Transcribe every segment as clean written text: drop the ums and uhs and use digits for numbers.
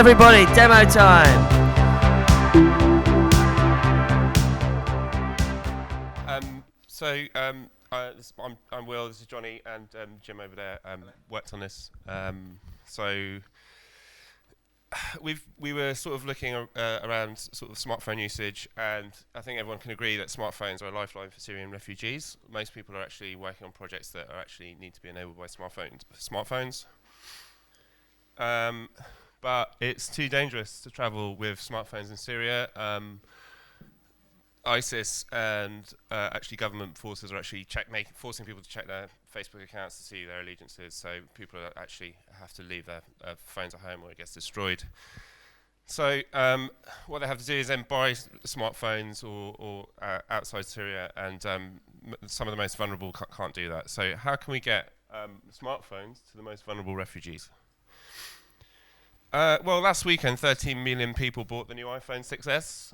everybody, demo time. I'm Will, this is Johnny, and Jim over there worked on this. We were sort of looking around sort of smartphone usage, and I think everyone can agree that smartphones are a lifeline for Syrian refugees. Most people are actually working on projects that are actually need to be enabled by smartphones. But it's too dangerous to travel with smartphones in Syria. ISIS and actually government forces are actually forcing people to check their Facebook accounts to see their allegiances. So people actually have to leave their phones at home or it gets destroyed. So what they have to do is then buy smartphones or outside Syria, and some of the most vulnerable can't do that. So how can we get smartphones to the most vulnerable refugees? Well, last weekend, 13 million people bought the new iPhone 6s.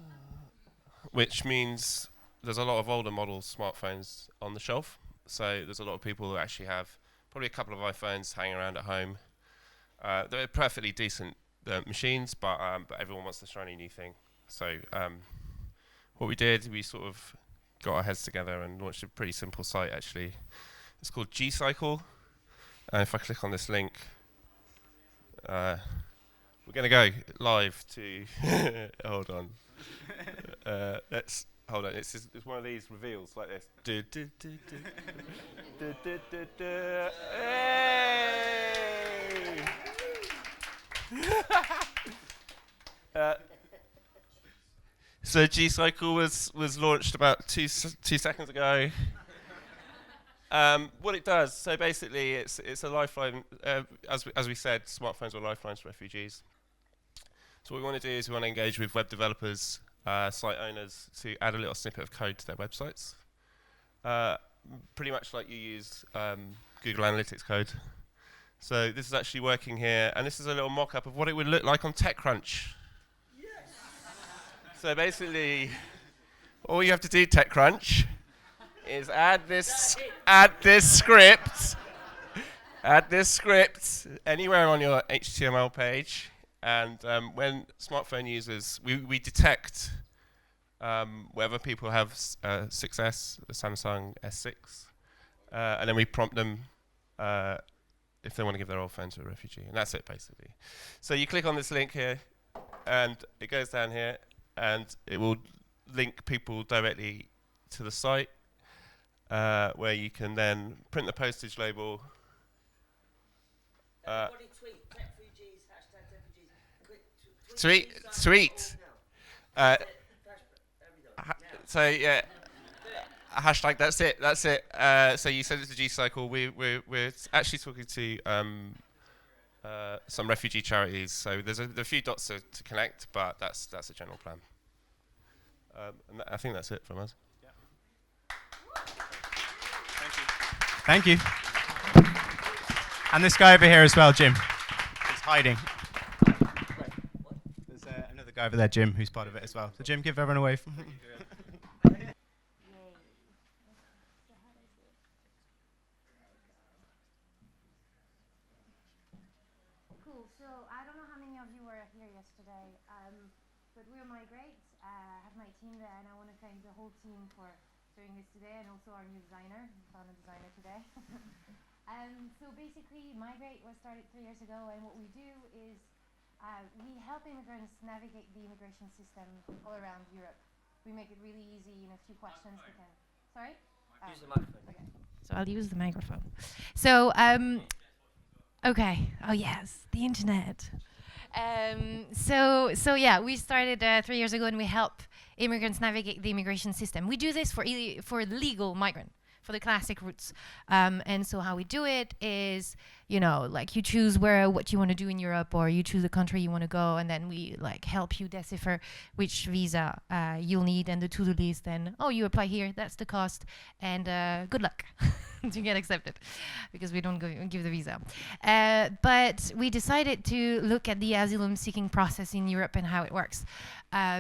Which means there's a lot of older model smartphones on the shelf. So there's a lot of people who actually have probably a couple of iPhones hanging around at home. They're perfectly decent machines, but everyone wants the shiny new thing. So what we did, we sort of got our heads together and launched a pretty simple site actually. It's called G-Cycle. And if I click on this link, we're going to go live to, hold on. Hold on. It's one of these reveals like this. So G-Cycle was launched about two seconds ago. What it does, so basically it's a lifeline. As we said, smartphones are lifelines for refugees. So what we want to do is we want to engage with web developers, site owners, to add a little snippet of code to their websites. Pretty much like you use Google Analytics code. So this is actually working here, and this is a little mock-up of what it would look like on TechCrunch. Yes. So basically, all you have to do, TechCrunch, is add this script anywhere on your HTML page. And when smartphone users, we detect whether people have 6S, the Samsung S6, and then we prompt them if they want to give their old phone to a refugee. And that's it, basically. So you click on this link here, and it goes down here, and it will link people directly to the site, where you can then print the postage label. Tweet. So yeah, hashtag. That's it. So you send it to G-Cycle. We're actually talking to some refugee charities. So there's a few dots to connect, but that's the general plan. And I think that's it from us. Yeah. Thank you. And this guy over here as well, Jim. He's hiding. Guy over there, Jim, who's part of it as well. So Jim, give everyone away. Cool. So I don't know how many of you were here yesterday, but we'll migrate. I have my team there, and I want to thank the whole team for doing this today, and also our new designer. We found a designer today. So basically, Migrate was started 3 years ago, and what we do is we help immigrants navigate the immigration system all around Europe. We make it really easy. In a few questions, we can. Sorry? Use the microphone. Okay. So I'll use the microphone. So, okay. Oh yes, the internet. So yeah, we started 3 years ago, and we help immigrants navigate the immigration system. We do this for legal migrant, for the classic routes. And so how we do it is, like you choose what you want to do in Europe, or you choose the country you want to go, and then we help you decipher which visa you'll need and the to-do list. And you apply here, that's the cost, and good luck to get accepted, because we don't give the visa. But we decided to look at the asylum seeking process in Europe and how it works.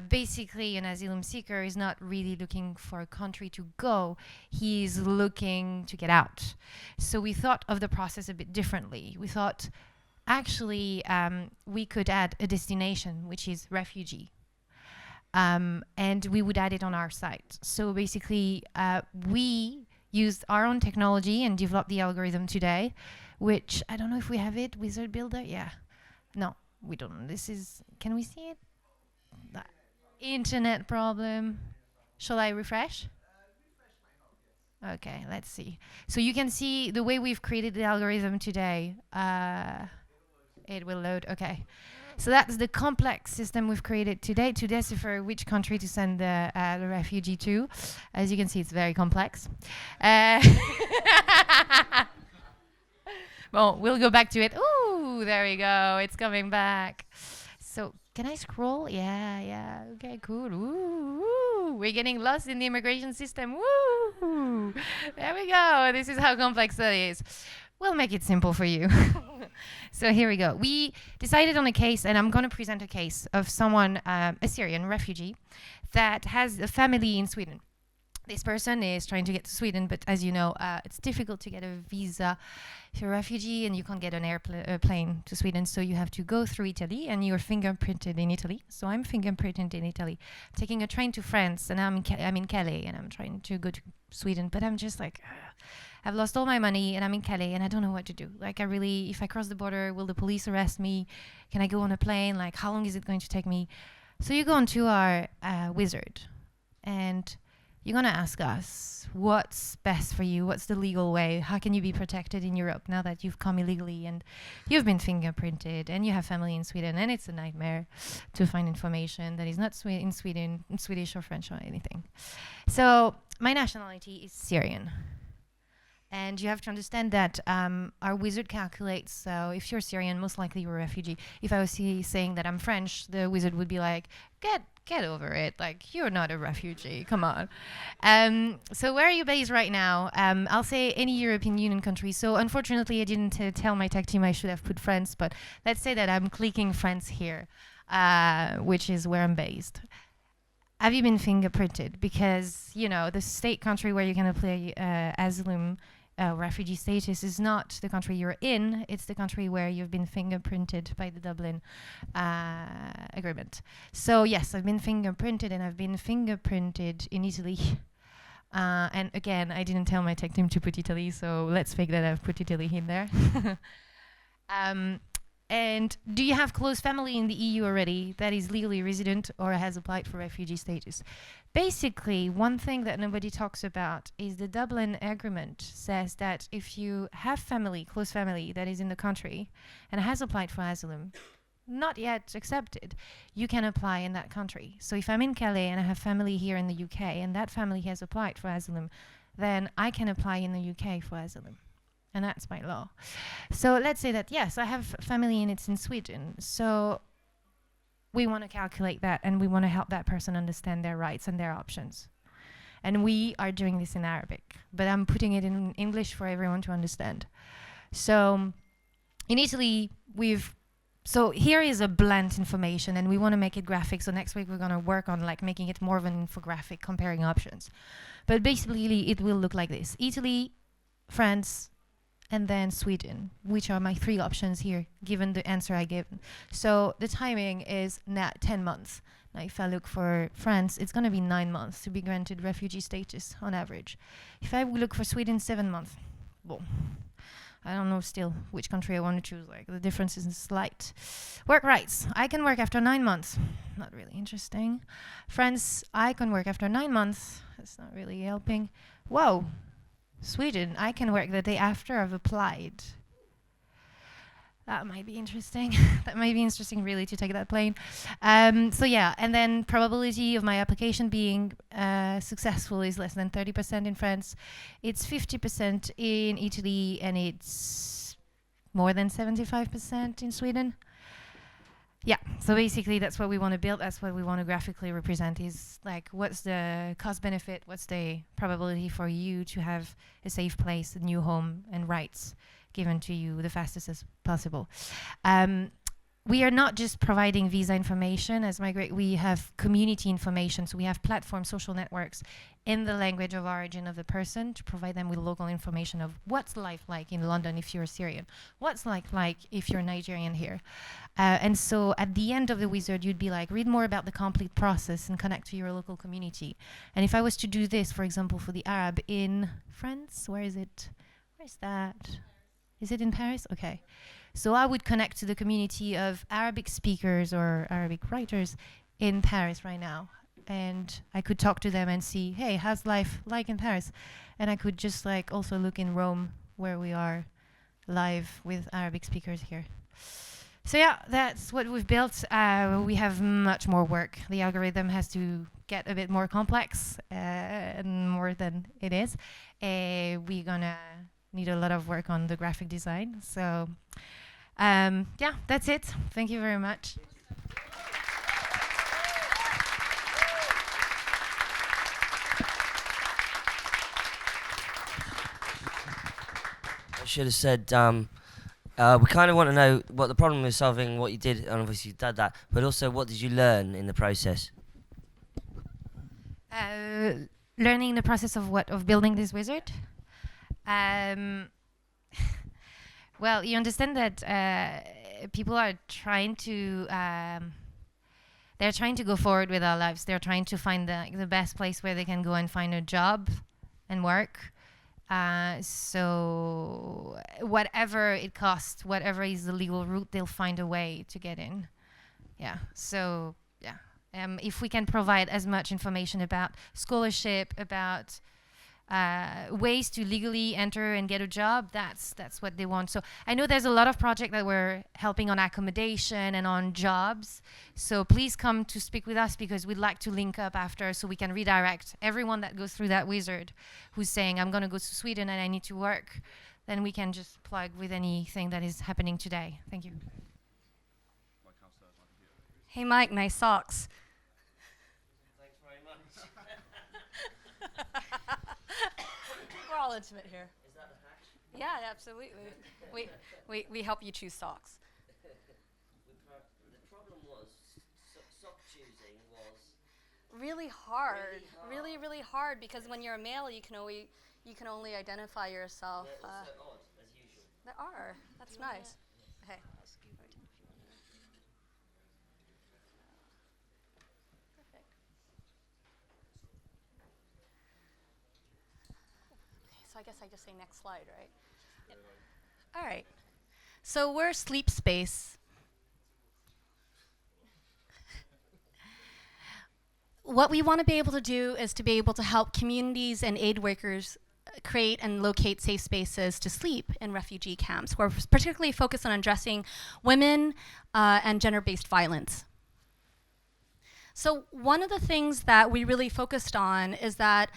Basically, an asylum seeker is not really looking for a country to go, he's looking to get out. So we thought of the process a bit differently. We thought, actually we could add a destination, which is refugee. And we would add it on our site. So basically, we used our own technology and developed the algorithm today, which I don't know if we have it, Wizard Builder. Yeah. No, we don't. This is, can we see it? Internet problem. Shall I refresh? Okay, let's see. So you can see the way we've created the algorithm today. It will load. Okay. So that's the complex system we've created today to decipher which country to send the refugee to. As you can see, it's very complex. Well, we'll go back to it. Ooh, there we go. It's coming back. So can I scroll? Yeah. Okay, cool. Ooh, we're getting lost in the immigration system. Woo! There we go. This is how complex that is. We'll make it simple for you. So here we go. We decided on a case, and I'm going to present a case of someone, a Syrian refugee, that has a family in Sweden. This person is trying to get to Sweden, but as you know, it's difficult to get a visa if you're a refugee and you can't get an airplane to Sweden. So you have to go through Italy, and you're fingerprinted in Italy. So I'm fingerprinted in Italy. I'm taking a train to France, and I'm in Calais, and I'm trying to go to Sweden. But I'm just like, I've lost all my money, and I'm in Calais, and I don't know what to do. Like, if I cross the border, will the police arrest me? Can I go on a plane? Like, how long is it going to take me? So you go onto our wizard, and you're going to ask us, what's best for you? What's the legal way? How can you be protected in Europe now that you've come illegally and you've been fingerprinted and you have family in Sweden, and it's a nightmare to find information that is not in Swedish or French or anything. So my nationality is Syrian. And you have to understand that our wizard calculates, so if you're Syrian, most likely you're a refugee. If I was saying that I'm French, the wizard would be like, get over it. Like, you're not a refugee. Come on. So where are you based right now? I'll say any European Union country. So unfortunately, I didn't tell my tech team I should have put France, but let's say that I'm clicking France here, which is where I'm based. Have you been fingerprinted? Because, you know, the state country where you can apply asylum refugee status is not the country you're in, it's the country where you've been fingerprinted by the Dublin agreement. So yes, I've been fingerprinted, and I've been fingerprinted in Italy. And again, I didn't tell my tech team to put Italy, so let's fake that I've put Italy in there. And do you have close family in the EU already that is legally resident or has applied for refugee status? Basically, one thing that nobody talks about is the Dublin Agreement says that if you have family, close family that is in the country and has applied for asylum, not yet accepted, you can apply in that country. So if I'm in Calais and I have family here in the UK and that family has applied for asylum, then I can apply in the UK for asylum. And that's my law. So let's say that, yes, I have family and it's in Sweden. So we want to calculate that, and we want to help that person understand their rights and their options. And we are doing this in Arabic, but I'm putting it in English for everyone to understand. So in Italy, so here is a blunt information, and we want to make it graphic. So next week we're going to work on like making it more of an infographic, comparing options. But basically it will look like this: Italy, France, and then Sweden, which are my three options here, given the answer I gave. So the timing is now 10 months. Now, if I look for France, it's going to be 9 months to be granted refugee status on average. If I look for Sweden, 7 months. Well, I don't know still which country I want to choose. Like, the difference is slight. Work rights. I can work after 9 months. Not really interesting. France, I can work after 9 months. That's not really helping. Whoa. Sweden, I can work the day after I've applied. That might be interesting. That might be interesting, really, to take that plane. So yeah, and then probability of my application being successful is less than 30% in France. It's 50% in Italy, and it's more than 75% in Sweden. Yeah, so basically that's what we want to build. That's what we want to graphically represent, is like, what's the cost benefit? What's the probability for you to have a safe place, a new home, and rights given to you the fastest as possible? we are not just providing visa information as migrate, we have community information. So we have platforms, social networks in the language of origin of the person to provide them with local information of what's life like in London if you're Syrian, what's like if you're Nigerian here. And so at the end of the wizard, you'd be like, read more about the complete process and connect to your local community. And if I was to do this, for example, for the Arab in France, where is it? Where's that? Is it in Paris? Okay. So I would connect to the community of Arabic speakers or Arabic writers in Paris right now. And I could talk to them and see, hey, how's life like in Paris? And I could just like also look in Rome where we are live with Arabic speakers here. So yeah, that's what we've built. We have much more work. The algorithm has to get a bit more complex and more than it is. We're gonna need a lot of work on the graphic design. So yeah, that's it. Thank you very much. I should have said, we kind of want to know what the problem is solving, what you did, and obviously you did that, but also what did you learn in the process? Learning the process of what? Of building this wizard? Well, you understand that people are trying to they're trying to go forward with our lives. They're trying to find the best place where they can go and find a job and work. So whatever it costs, whatever is the legal route, they'll find a way to get in. Yeah. So yeah. If we can provide as much information about scholarship, about ways to legally enter and get a job, that's what they want. So I know there's a lot of projects that we're helping on accommodation and on jobs. So please come to speak with us because we'd like to link up after so we can redirect everyone that goes through that wizard who's saying, I'm going to go to Sweden and I need to work. Then we can just plug with anything that is happening today. Thank you. Hey, Mike, nice socks. Thanks very much. We're all intimate here. Is that the hatch? Yeah, absolutely. we help you choose socks. The problem was sock choosing was Really hard. Really hard because when you're a male, you can only identify yourself. so odd as usual. There are. That's nice. Okay. Perfect. Okay, so I guess I just say next slide, right? Yep. All right. So we're sleep space. What we want to be able to do is to be able to help communities and aid workers create and locate safe spaces to sleep in refugee camps. We're particularly focused on addressing women and gender-based violence. So one of the things that we really focused on is that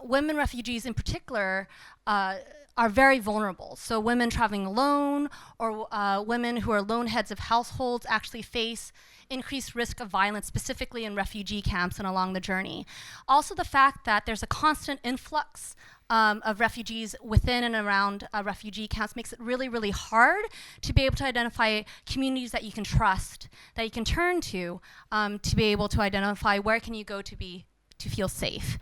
women refugees in particular are very vulnerable. So women traveling alone or women who are lone heads of households actually face increased risk of violence, specifically in refugee camps and along the journey. Also the fact that there's a constant influx of refugees within and around refugee camps makes it really hard to be able to identify communities that you can trust, that you can turn to be able to identify where can you go to feel safe.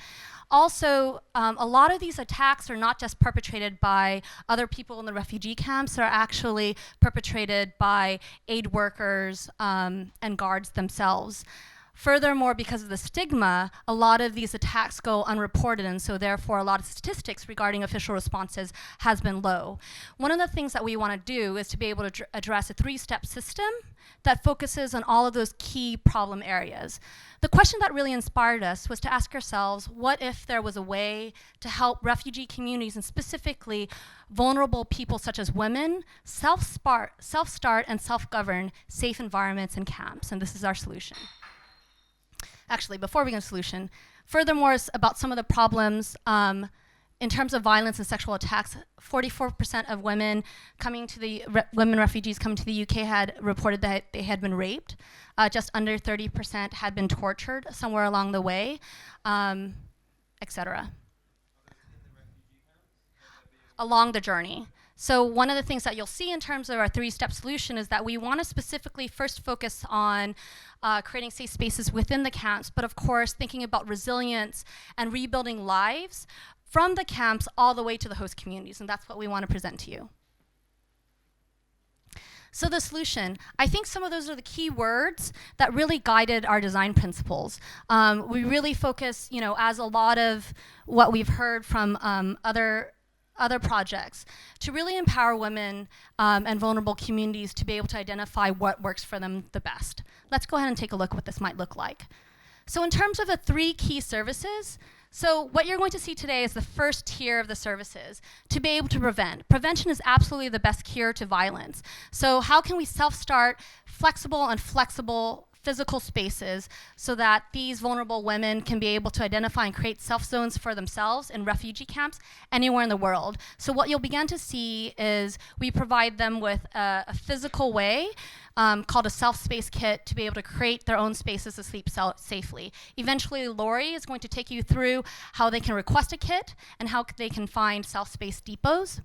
Also, a lot of these attacks are not just perpetrated by other people in the refugee camps, they're actually perpetrated by aid workers and guards themselves. Furthermore, because of the stigma, a lot of these attacks go unreported, and so therefore a lot of statistics regarding official responses has been low. One of the things that we want to do is to be able to address a three-step system that focuses on all of those key problem areas. The question that really inspired us was to ask ourselves, what if there was a way to help refugee communities, and specifically vulnerable people such as women, self-start and self-govern safe environments and camps, and this is our solution. Actually, before we get to the solution, furthermore, about some of the problems in terms of violence and sexual attacks. 44% of women coming to the women refugees coming to the UK had reported that they had been raped. Just under 30% had been tortured somewhere along the way, etc. Along the journey. So one of the things that you'll see in terms of our 3-step solution is that we want to specifically first focus on creating safe spaces within the camps, but of course thinking about resilience and rebuilding lives from the camps all the way to the host communities, and that's what we want to present to you. So the solution, I think some of those are the key words that really guided our design principles. We really focus, as a lot of what we've heard from other projects, to really empower women and vulnerable communities to be able to identify what works for them the best. Let's go ahead and take a look at what this might look like. So in terms of the 3 key services, so what you're going to see today is the first tier of the services, to be able to prevent. Prevention is absolutely the best cure to violence. So how can we self-start flexible and flexible physical spaces so that these vulnerable women can be able to identify and create self-zones for themselves in refugee camps anywhere in the world. So what you'll begin to see is we provide them with a physical way called a self-space kit to be able to create their own spaces to sleep safely. Eventually, Lori is going to take you through how they can request a kit and how they can find self-space depots.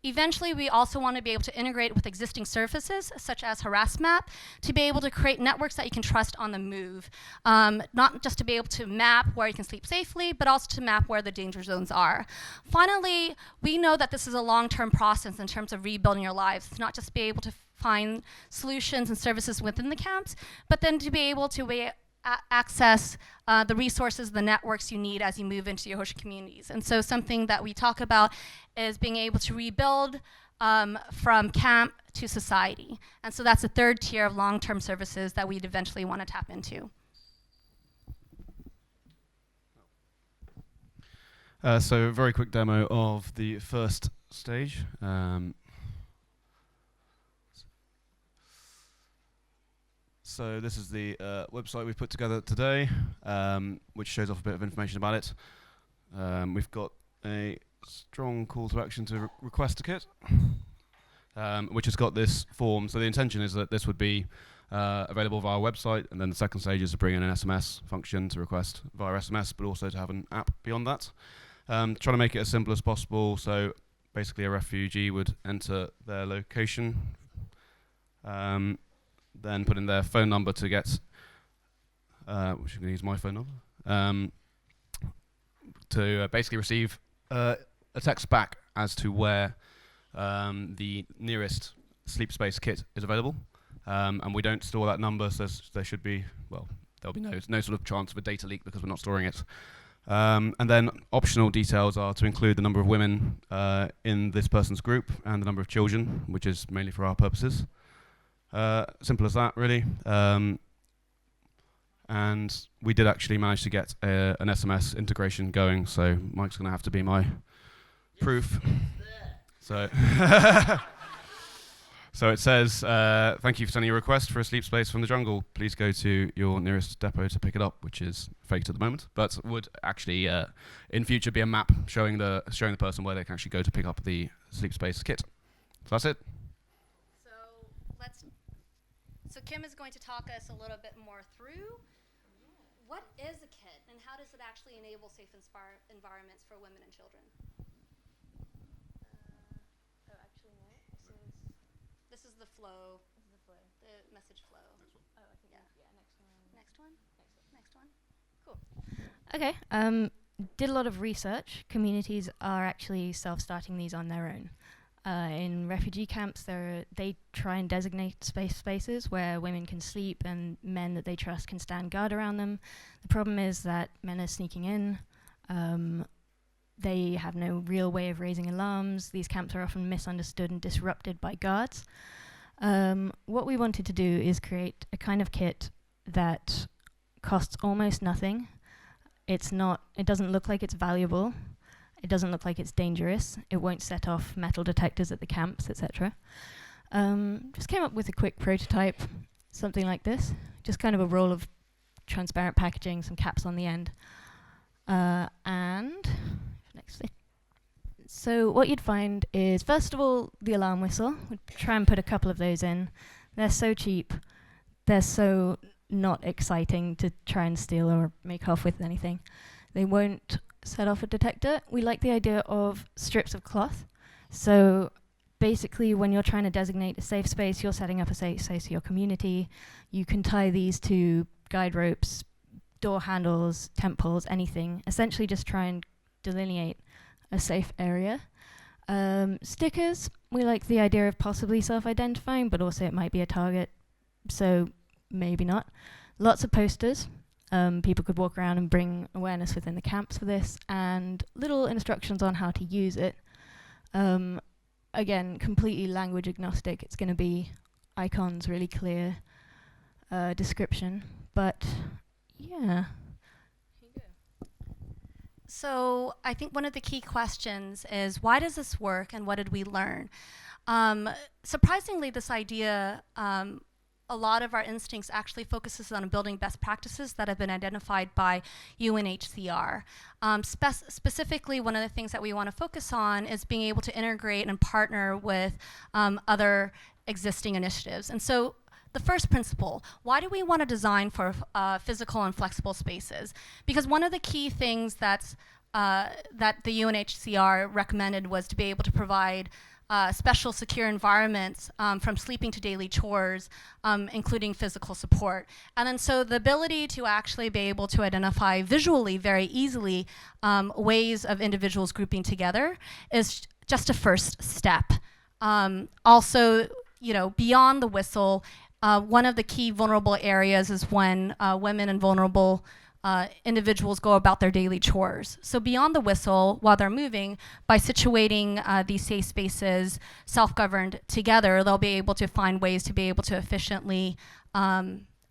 Eventually, we also want to be able to integrate with existing services, such as HarassMap, to be able to create networks that you can trust on the move. Not just to be able to map where you can sleep safely, but also to map where the danger zones are. Finally, we know that this is a long-term process in terms of rebuilding your lives. It's not just be able to find solutions and services within the camps, but then to be able to access the resources, the networks you need as you move into your host communities. And so something that we talk about is being able to rebuild from camp to society. And so that's the 3rd tier of long-term services that we'd eventually want to tap into. So a very quick demo of the first stage. So this is the website we've put together today, which shows off a bit of information about it. We've got a strong call to action to request a kit, which has got this form. So the intention is that this would be available via our website, and then the second stage is to bring in an SMS function to request via SMS, but also to have an app beyond that. Trying to make it as simple as possible. So basically a refugee would enter their location, then put in their phone number to get, which I'm going to use my phone number, to basically receive a text back as to where the nearest sleep space kit is available. And we don't store that number, so there should be, well, there'll be no sort of chance of a data leak because we're not storing it. And then optional details are to include the number of women in this person's group and the number of children, which is mainly for our purposes. Simple as that, really. And we did actually manage to get an SMS integration going, so Mike's going to have to be my proof. So, so it says, thank you for sending your request for a sleep space from the jungle. Please go to your nearest depot to pick it up, which is faked at the moment, but would actually in future be a map showing the person where they can actually go to pick up the sleep space kit. So that's it. So Kim is going to talk us a little bit more through what is a kit and how does it actually enable safe environments for women and children. This is the flow. The message flow. Next one. Cool. Okay. Did a lot of research. Communities are actually self-starting these on their own. In refugee camps, they try and designate spaces where women can sleep and men that they trust can stand guard around them. The problem is that men are sneaking in. They have no real way of raising alarms. These camps are often misunderstood and disrupted by guards. What we wanted to do is create a kind of kit that costs almost nothing. It doesn't look like it's valuable. It doesn't look like it's dangerous. It won't set off metal detectors at the camps, etc. Just came up with a quick prototype, something like this. Just kind of a roll of transparent packaging, some caps on the end. And next thing. So what you'd find is, first of all, the alarm whistle. We'd try and put a couple of those in. They're so cheap. They're so not exciting to try and steal or make off with anything. They won't set off a detector. We like the idea of strips of cloth. So basically, when you're trying to designate a safe space, you're setting up a safe space for your community. You can tie these to guide ropes, door handles, tent poles, anything. Essentially, just try and delineate a safe area. Stickers, we like the idea of possibly self-identifying, but also it might be a target, so maybe not. Lots of posters. People could walk around and bring awareness within the camps for this, and little instructions on how to use it. Again, completely language agnostic. It's going to be icons, really clear description. But yeah. So I think one of the key questions is, why does this work and what did we learn? Surprisingly, this idea, a lot of our instincts actually focuses on building best practices that have been identified by UNHCR. Specifically, one of the things that we want to focus on is being able to integrate and partner with other existing initiatives. And so the first principle, why do we want to design for physical and flexible spaces? Because one of the key things that the UNHCR recommended was to be able to provide special secure environments from sleeping to daily chores, including physical support. And then so the ability to actually be able to identify visually very easily ways of individuals grouping together is just a first step. Also, you know, beyond the whistle, one of the key vulnerable areas is when women and vulnerable individuals go about their daily chores. So beyond the whistle, while they're moving, by situating these safe spaces self-governed together, they'll be able to find ways to be able to efficiently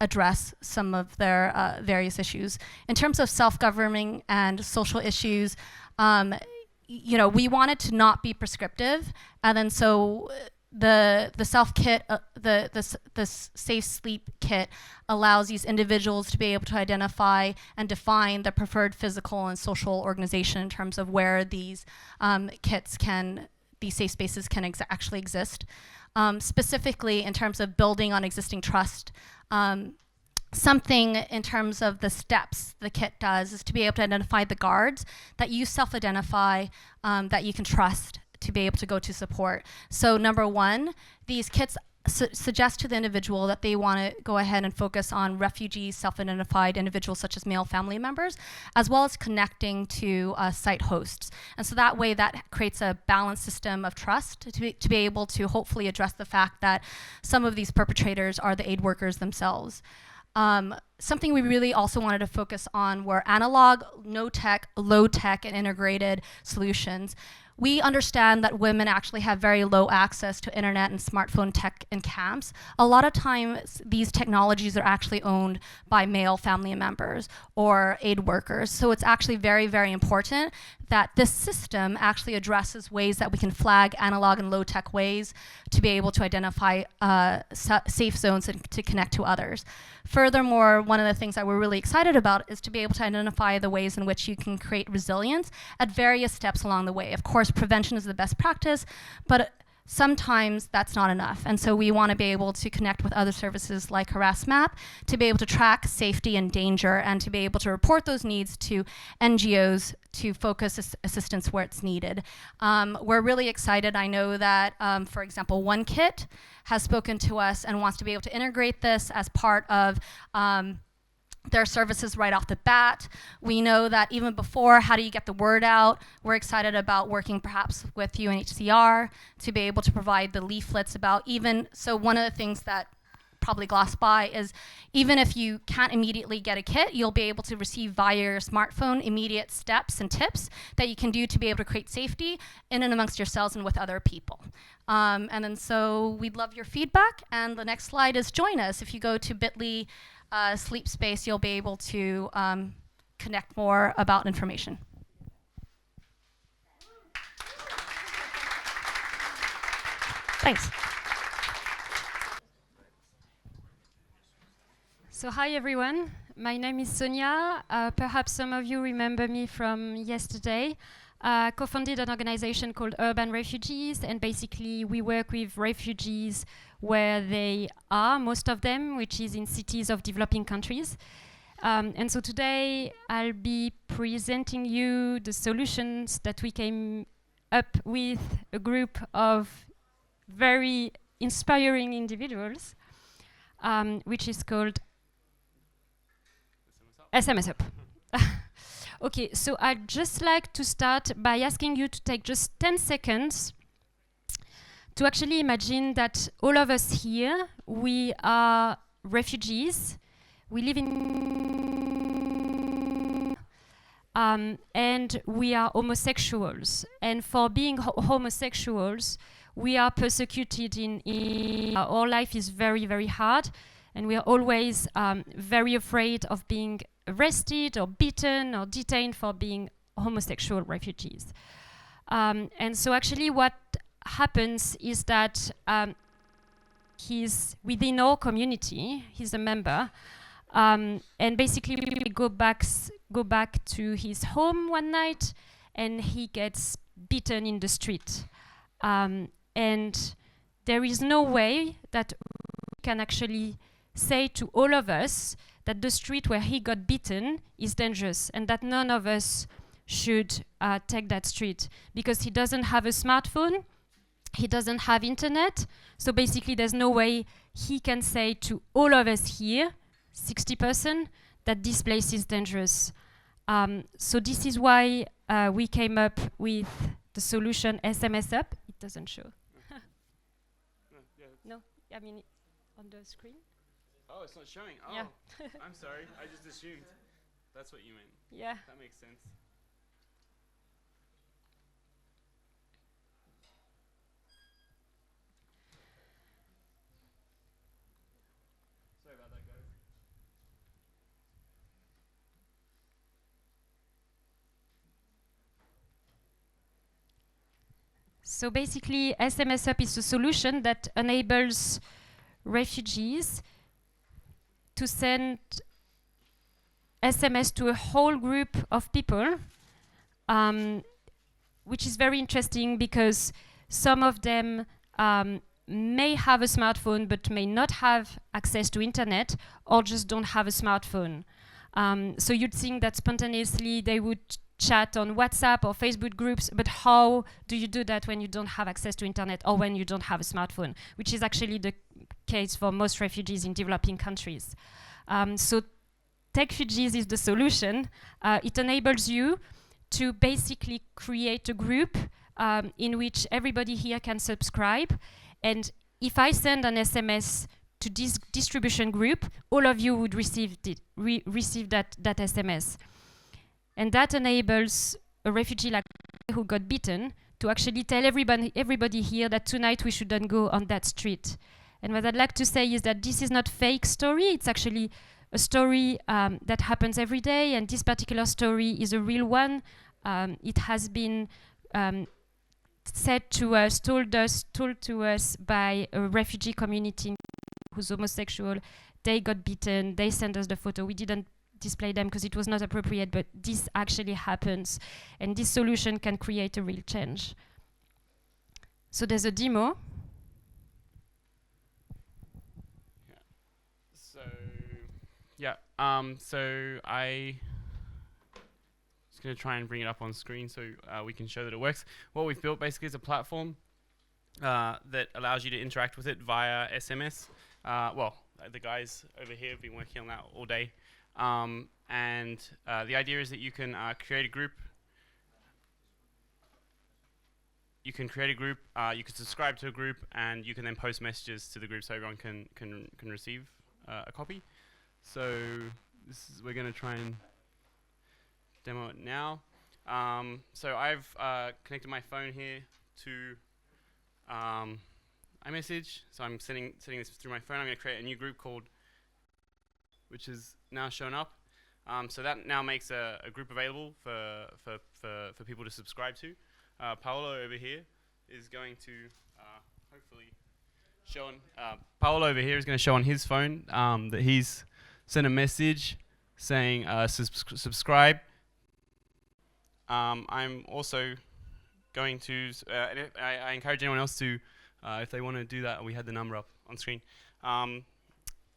address some of their various issues. In terms of self-governing and social issues, you know, we want it to not be prescriptive, and then so the self kit, the safe sleep kit allows these individuals to be able to identify and define the preferred physical and social organization in terms of where these these safe spaces can actually exist. Specifically in terms of building on existing trust, something in terms of the steps the kit does is to be able to identify the guards that you self-identify, that you can trust to be able to go to support. So number one, these kits suggest to the individual that they want to go ahead and focus on refugees, self-identified individuals such as male family members, as well as connecting to site hosts. And so that way that creates a balanced system of trust to be able to hopefully address the fact that some of these perpetrators are the aid workers themselves. Something we really also wanted to focus on were analog, no-tech, low-tech, and integrated solutions. We understand that women actually have very low access to internet and smartphone tech in camps. A lot of times these technologies are actually owned by male family members or aid workers. So it's actually very, very important that this system actually addresses ways that we can flag analog and low tech ways to be able to identify safe zones and to connect to others. Furthermore, one of the things that we're really excited about is to be able to identify the ways in which you can create resilience at various steps along the way. Of course, prevention is the best practice, but sometimes that's not enough. And so we want to be able to connect with other services like HarassMap to be able to track safety and danger and to be able to report those needs to NGOs to focus assistance where it's needed. We're really excited. I know that, for example, One Kit has spoken to us and wants to be able to integrate this as part of their services right off the bat. We know that even before, how do you get the word out? We're excited about working perhaps with UNHCR to be able to provide the leaflets about so one of the things that probably glossed by is even if you can't immediately get a kit, you'll be able to receive via your smartphone immediate steps and tips that you can do to be able to create safety in and amongst yourselves and with other people. And then so we'd love your feedback. And the next slide is join us. If you go to bit.ly sleep space, you'll be able to connect more about information. Thanks. So hi everyone, my name is Sonia. Perhaps some of you remember me from yesterday. Co-founded an organization called Urban Refugees, and basically we work with refugees where they are, most of them, which is in cities of developing countries. And so today I'll be presenting you the solutions that we came up with a group of very inspiring individuals, which is called SMS Up. Okay, so I'd just like to start by asking you to take just 10 seconds to actually imagine that all of us here, we are refugees. We live in and we are homosexuals. And for being homosexuals, we are persecuted in our life is very, very hard. And we are always very afraid of being arrested or beaten or detained for being homosexual refugees. And so actually what happens is that he's within our community, he's a member, and basically we go back to his home one night and he gets beaten in the street. And there is no way that we can actually say to all of us that the street where he got beaten is dangerous and that none of us should take that street because he doesn't have a smartphone, he doesn't have internet, so basically there's no way he can say to all of us here, 60%, that this place is dangerous. So this is why we came up with the solution SMS Up. It doesn't show. No, I mean on the screen. Oh, it's not showing. Oh, yeah. I'm sorry. I just assumed. That's what you meant. Yeah. That makes sense. Sorry about that, guys. So basically, SMS Up is a solution that enables refugees to send SMS to a whole group of people, which is very interesting because some of them may have a smartphone but may not have access to internet or just don't have a smartphone. So you'd think that spontaneously they would chat on WhatsApp or Facebook groups, but how do you do that when you don't have access to internet or when you don't have a smartphone, which is actually the case for most refugees in developing countries. So TechFugees is the solution. It enables you to basically create a group in which everybody here can subscribe. And if I send an SMS to this distribution group, all of you would receive that SMS. And that enables a refugee like who got beaten to actually tell everybody here that tonight we shouldn't go on that street. And what I'd like to say is that this is not fake story, it's actually a story that happens every day, and this particular story is a real one. It has been said to us, told to us by a refugee community who's homosexual. They got beaten, they sent us the photo. We didn't display them because it was not appropriate, but this actually happens, and this solution can create a real change. So there's a demo. So I just going to try and bring it up on screen so we can show that it works. What we've built basically is a platform that allows you to interact with it via SMS. The guys over here have been working on that all day. And the idea is that you can create a group. You can create a group, you can subscribe to a group, and you can then post messages to the group so everyone can receive a copy. So we're going to try and demo it now. So I've connected my phone here to iMessage. So I'm sending this through my phone. I'm going to create a new group called, which is now shown up. So that now makes a group available for people to subscribe to. Paolo over here is going to hopefully show on. Paolo over here is going to show on his phone that he's sent a message saying subscribe. I'm also going to. I encourage anyone else to, if they want to do that. We had the number up on screen. And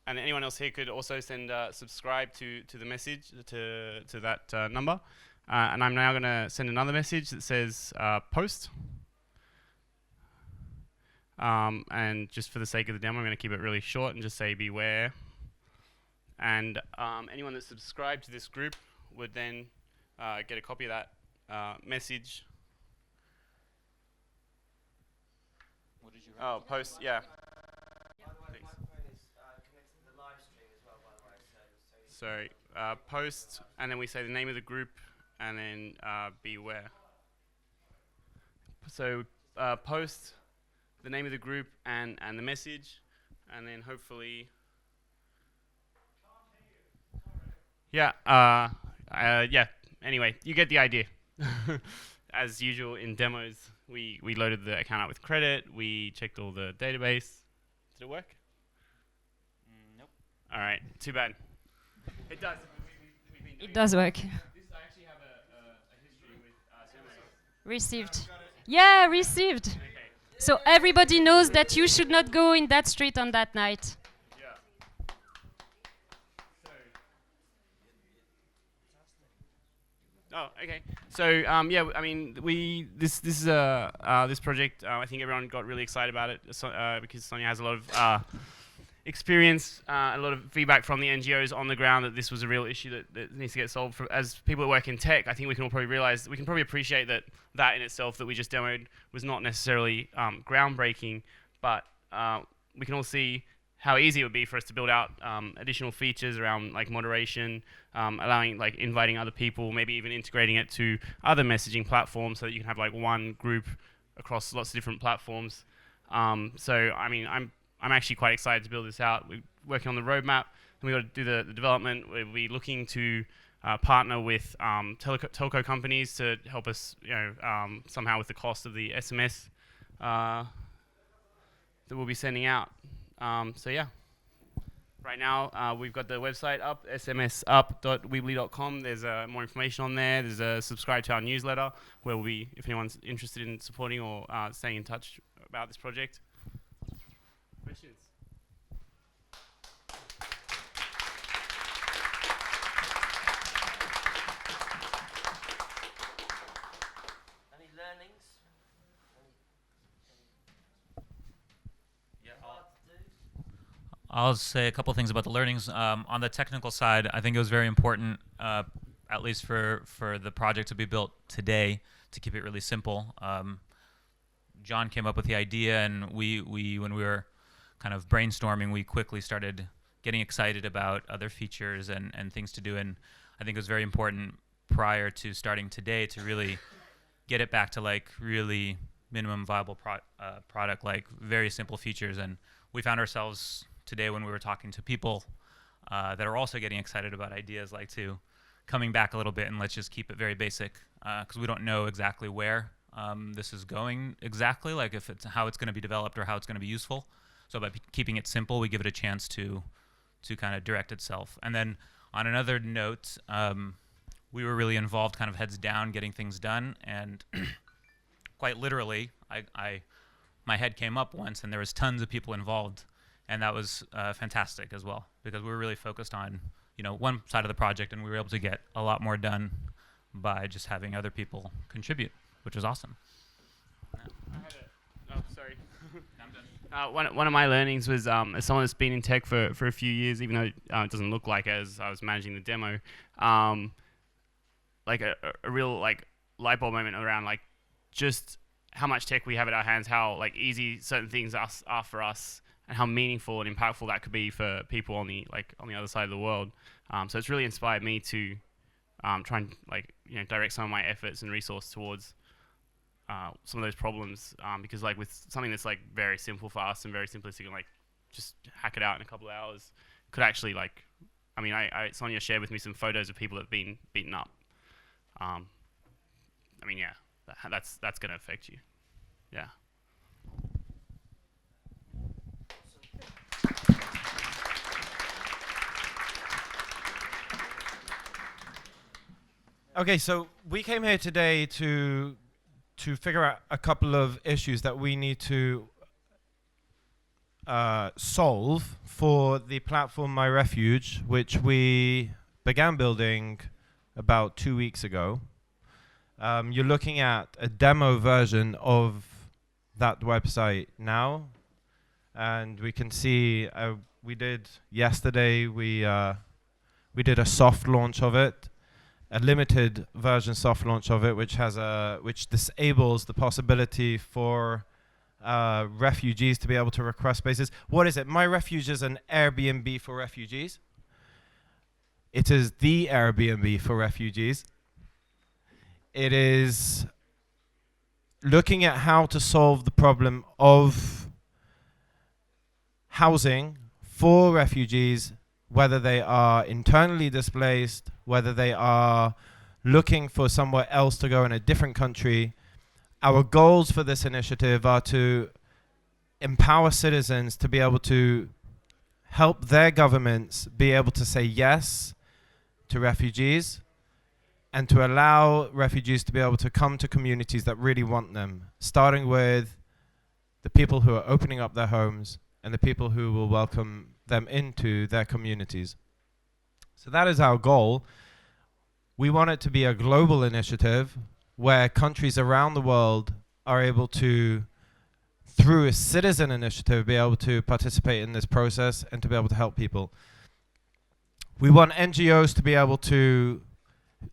anyone else here could also send subscribe to the message to that number. And I'm now going to send another message that says post. And just for the sake of the demo, I'm going to keep it really short and just say beware. And anyone that subscribed to this group would then get a copy of that message. What did you Oh, post, yeah. Sorry, post, and then we say the name of the group, and then beware. So post the name of the group and the message, and then hopefully, yeah, yeah. Anyway, you get the idea. As usual in demos, we loaded the account out with credit. We checked all the database. Did it work? Nope. All right, too bad. It does. It does work. This I actually have a history with Received. Yeah, received. Okay. So everybody knows that you should not go in that street on that night. Yeah. Oh, okay. So yeah, I mean, this project. I think everyone got really excited about it because Sonia has a lot of experience, a lot of feedback from the NGOs on the ground that this was a real issue that needs to get solved. As people that work in tech, I think we can all probably realize, we can probably appreciate that in itself that we just demoed was not necessarily groundbreaking, but we can all see how easy it would be for us to build out additional features around like moderation, allowing like inviting other people, maybe even integrating it to other messaging platforms so that you can have like one group across lots of different platforms. So I mean, I'm actually quite excited to build this out. We're working on the roadmap, and we've got to do the development. We'll be looking to partner with telco companies to help us, somehow with the cost of the SMS that we'll be sending out. So yeah, right now we've got the website up, smsup.weebly.com. There's more information on there. There's a subscribe to our newsletter where we'll be, if anyone's interested in supporting or staying in touch about this project. Questions? Any learnings? Yeah, I'll say a couple things about the learnings. On the technical side, I think it was very important, at least for the project to be built today, to keep it really simple. John came up with the idea, and we when we were kind of brainstorming, we quickly started getting excited about other features and things to do. And I think it was very important prior to starting today to really get it back to like really minimum viable product, like very simple features. And we found ourselves today when we were talking to people that are also getting excited about ideas like to coming back a little bit and let's just keep it very basic because we don't know exactly where this is going exactly, like if it's how it's going to be developed or how it's going to be useful. So by keeping it simple, we give it a chance to kind of direct itself. And then on another note, we were really involved kind of heads down getting things done. And quite literally, my head came up once and there was tons of people involved. And that was fantastic as well because we were really focused on one side of the project and we were able to get a lot more done by just having other people contribute, which was awesome. Sorry. One of my learnings was as someone that's been in tech for a few years, even though it doesn't look like it as I was managing the demo, like a real like light bulb moment around like just how much tech we have at our hands, how like easy certain things are for us, and how meaningful and impactful that could be for people on the other side of the world. So it's really inspired me to try and direct some of my efforts and resource towards some of those problems, because like with something that's like very simple for us and very simplistic and like just hack it out in a couple of hours could actually like, I mean, Sonia shared with me some photos of people that have been beaten up. I mean, yeah, that's going to affect you. Yeah. Okay, so we came here today to figure out a couple of issues that we need to solve for the platform My Refuge, which we began building about 2 weeks ago. You're looking at a demo version of that website now, and we can see we did yesterday. We did a soft launch of it, a limited version soft launch of it, which disables the possibility for refugees to be able to request spaces. What is it? My Refuge is an Airbnb for refugees. It is the Airbnb for refugees. It is looking at how to solve the problem of housing for refugees, whether they are internally displaced, whether they are looking for somewhere else to go in a different country. Our goals for this initiative are to empower citizens to be able to help their governments be able to say yes to refugees, and to allow refugees to be able to come to communities that really want them, starting with the people who are opening up their homes and the people who will welcome them into their communities. So that is our goal. We want it to be a global initiative where countries around the world are able to, through a citizen initiative, be able to participate in this process and to be able to help people. We want NGOs to be able to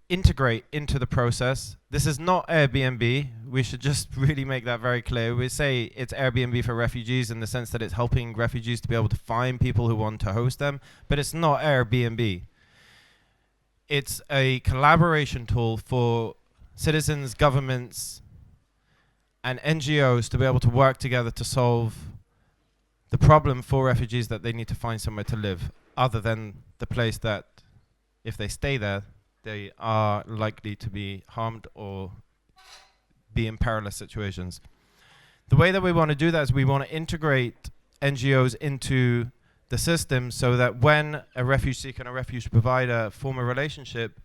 integrate into the process. This is not Airbnb. We should just really make that very clear. We say it's Airbnb for refugees in the sense that it's helping refugees to be able to find people who want to host them, but it's not Airbnb. It's a collaboration tool for citizens, governments, and NGOs to be able to work together to solve the problem for refugees that they need to find somewhere to live, other than the place that, if they stay there, they are likely to be harmed or be in perilous situations. The way that we want to do that is we want to integrate NGOs into the system so that when a refuge seeker and a refuge provider form a relationship,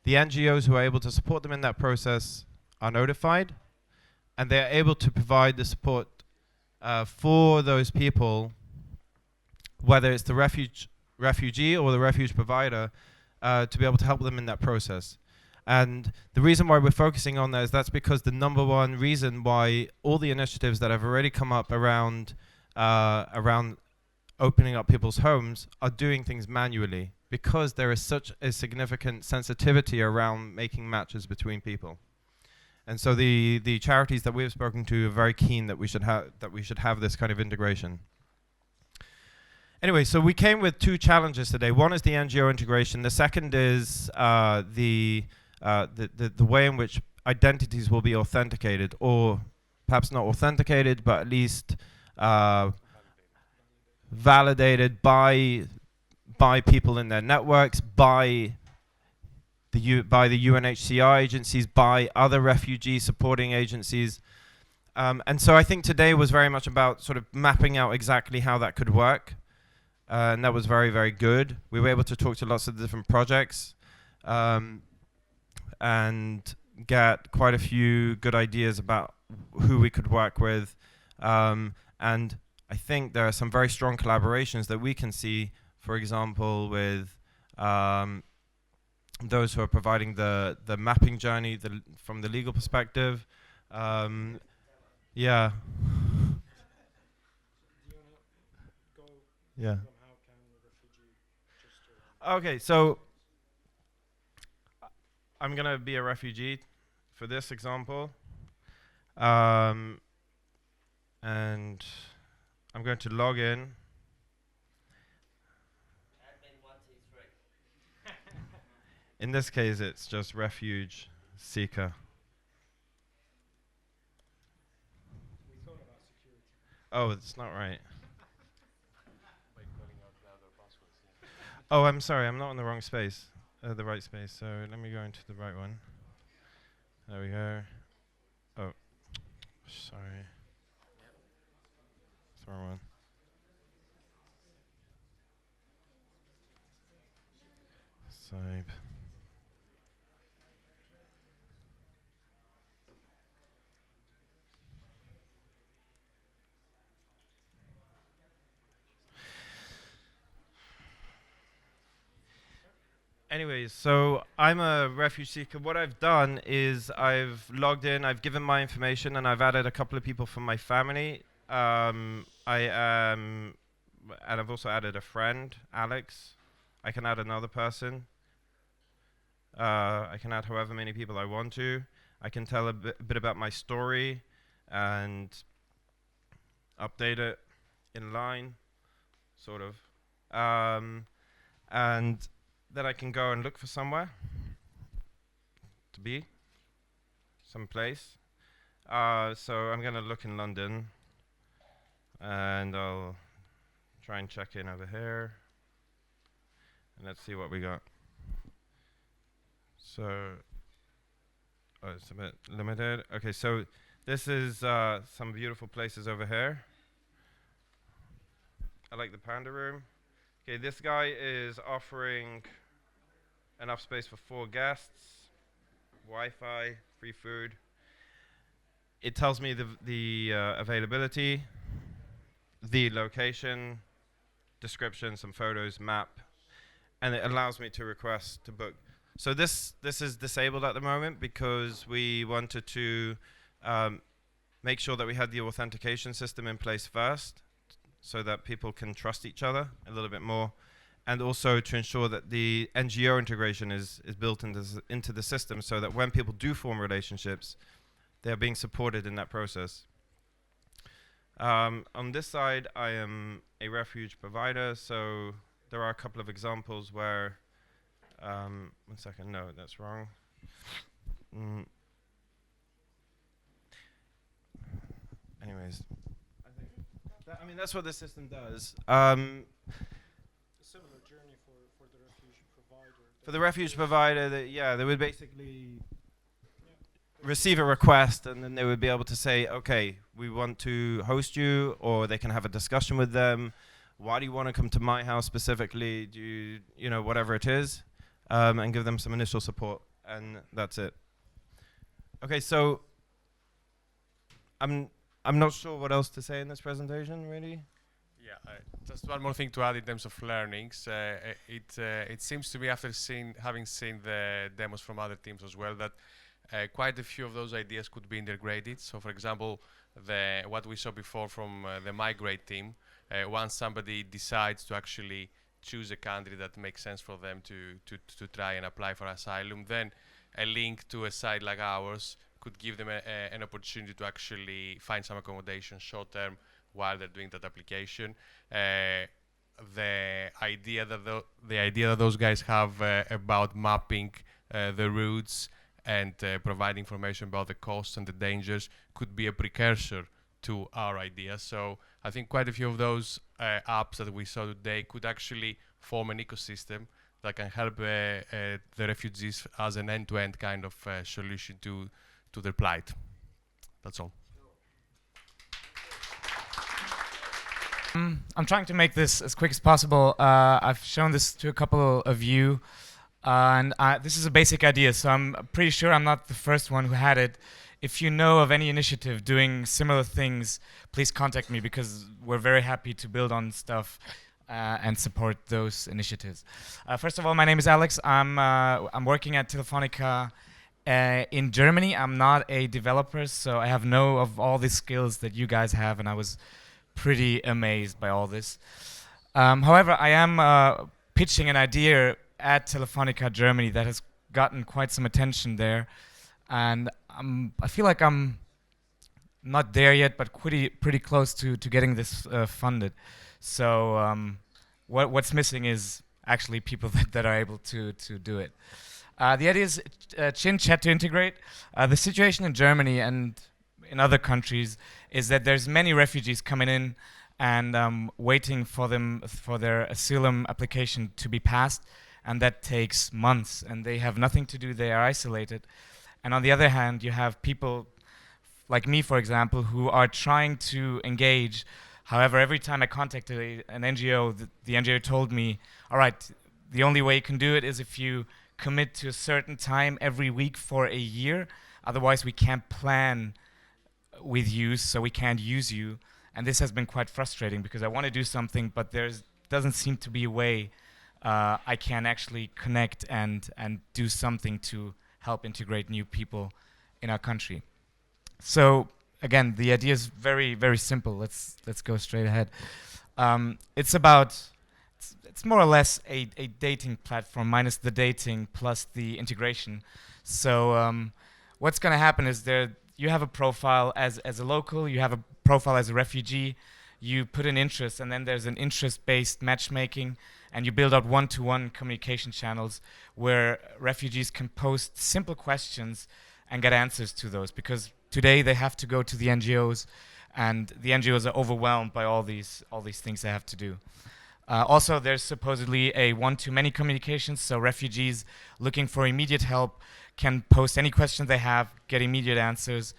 the NGOs who are able to support them in that process are notified, and they're able to provide the support for those people, whether it's the refugee or the refuge provider, to be able to help them in that process. And the reason why we're focusing on that is that's because the number one reason why all the initiatives that have already come up around opening up people's homes are doing things manually, because there is such a significant sensitivity around making matches between people. And so the charities that we've spoken to are very keen that we should have this kind of integration. Anyway, so we came with two challenges today. One is the NGO integration. The second is the way in which identities will be authenticated, or perhaps not authenticated, but at least validated by people in their networks, by the UNHCR agencies, by other refugee supporting agencies. And so I think today was very much about sort of mapping out exactly how that could work. And that was very, very good. We were able to talk to lots of different projects and get quite a few good ideas about who we could work with. And I think there are some very strong collaborations that we can see, for example, with those who are providing the mapping journey from the legal perspective. Yeah. Yeah. Okay, so I'm going to be a refugee for this example. And I'm going to log in. In this case, it's just refuge seeker. Oh, it's not right. Oh, I'm sorry, I'm not in the wrong space, the right space. So let me go into the right one. There we go. Oh, sorry. It's the wrong one. Save. Anyways, so I'm a refuge seeker. What I've done is I've logged in, I've given my information, and I've added a couple of people from my family. And I've also added a friend, Alex. I can add another person. I can add however many people I want to. I can tell a bit about my story and update it in line, sort of. And then I can go and look for somewhere to be, someplace. So I'm going to look in London, and I'll try and check in over here. And let's see what we got. So, oh, it's a bit limited. Okay, so this is some beautiful places over here. I like the Panda Room. Okay, this guy is offering enough space for 4 guests, Wi-Fi, free food. It tells me the availability, the location, description, some photos, map, and it allows me to request to book. So this is disabled at the moment because we wanted to make sure that we had the authentication system in place first, so that people can trust each other a little bit more, and also to ensure that the NGO integration is built into the system, so that when people do form relationships, they are being supported in that process. On this side, I am a refuge provider, so there are a couple of examples where, 1 second, no, that's wrong. Anyways, I mean, that's what the system does. Similar journey for the refuge provider. For the refuge provider, they would basically receive a request, and then they would be able to say, okay, we want to host you, or they can have a discussion with them. Why do you want to come to my house specifically? Do you know, whatever it is, and give them some initial support, and that's it. Okay, so I'm not sure what else to say in this presentation, really. Yeah, just one more thing to add in terms of learnings. It seems to me, after having seen the demos from other teams as well, that quite a few of those ideas could be integrated. So, for example, what we saw before from the Migrate team, once somebody decides to actually choose a country that makes sense for them to try and apply for asylum, then a link to a site like ours could give them an opportunity to actually find some accommodation short term while they're doing that application. The idea that those guys have about mapping the routes and provide information about the costs and the dangers could be a precursor to our idea. So I think quite a few of those apps that we saw today could actually form an ecosystem that can help the refugees as an end-to-end kind of solution to their plight. That's all. I'm trying to make this as quick as possible. I've shown this to a couple of you. And this is a basic idea, so I'm pretty sure I'm not the first one who had it. If you know of any initiative doing similar things, please contact me, because we're very happy to build on stuff and support those initiatives. First of all, my name is Alex. I'm working at Telefonica in Germany. I'm not a developer, so I have no of all the skills that you guys have, and I was pretty amazed by all this. However, I am pitching an idea at Telefonica Germany that has gotten quite some attention there, and I feel like I'm not there yet, but pretty close to getting this funded. So what's missing is actually people that are able to do it. The idea is Chin Chat to integrate. The situation in Germany and in other countries is that there's many refugees coming in and waiting for their asylum application to be passed. And that takes months, and they have nothing to do. They are isolated. And on the other hand, you have people like me, for example, who are trying to engage. However, every time I contacted an NGO, the NGO told me, all right, the only way you can do it is if you commit to a certain time every week for a year. Otherwise, we can't plan with you, so we can't use you. And this has been quite frustrating, because I want to do something, but there doesn't seem to be a way I can actually connect and do something to help integrate new people in our country. So again, the idea is very, very simple. Let's go straight ahead. It's more or less a dating platform minus the dating plus the integration. So what's going to happen is you have a profile as a local, you have a profile as a refugee, you put an interest, and then there's an interest-based matchmaking, and you build out one-to-one communication channels where refugees can post simple questions and get answers to those, because today they have to go to the NGOs, and the NGOs are overwhelmed by all these things they have to do. Also, there's supposedly a one-to-many communication, so refugees looking for immediate help can post any question they have, get immediate answers.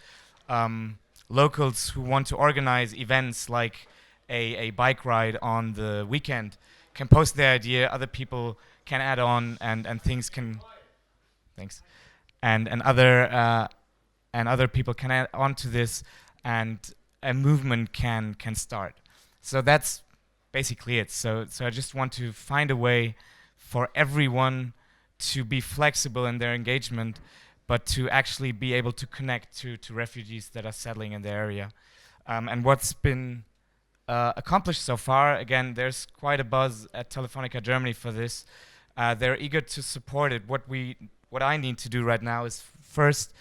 Locals who want to organize events like a bike ride on the weekend can post their idea, other people can add on, and things can, thanks, and other people can add on to this, and a movement can start. So that's basically it. So I just want to find a way for everyone to be flexible in their engagement, but to actually be able to connect to refugees that are settling in the area. And what's been accomplished so far, again, there's quite a buzz at Telefonica Germany for this. They're eager to support it. What I need to do right now is first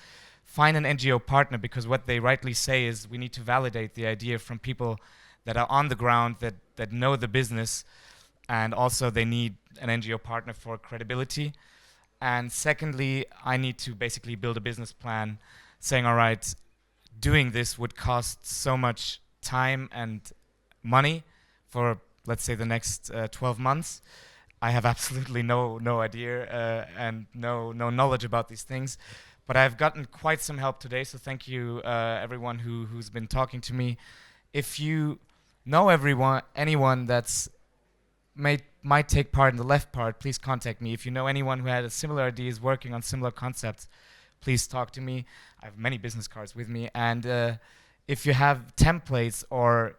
find an NGO partner, because what they rightly say is we need to validate the idea from people that are on the ground, that know the business, and also they need an NGO partner for credibility. And secondly, I need to basically build a business plan saying, all right, doing this would cost so much time and money for, let's say, the next 12 months. I have absolutely no idea and no knowledge about these things, but I've gotten quite some help today, so thank you everyone who's been talking to me. If you know anyone that's might take part in the left part, please contact me. If you know anyone who had similar ideas working on similar concepts, please talk to me. I have many business cards with me, and if you have templates or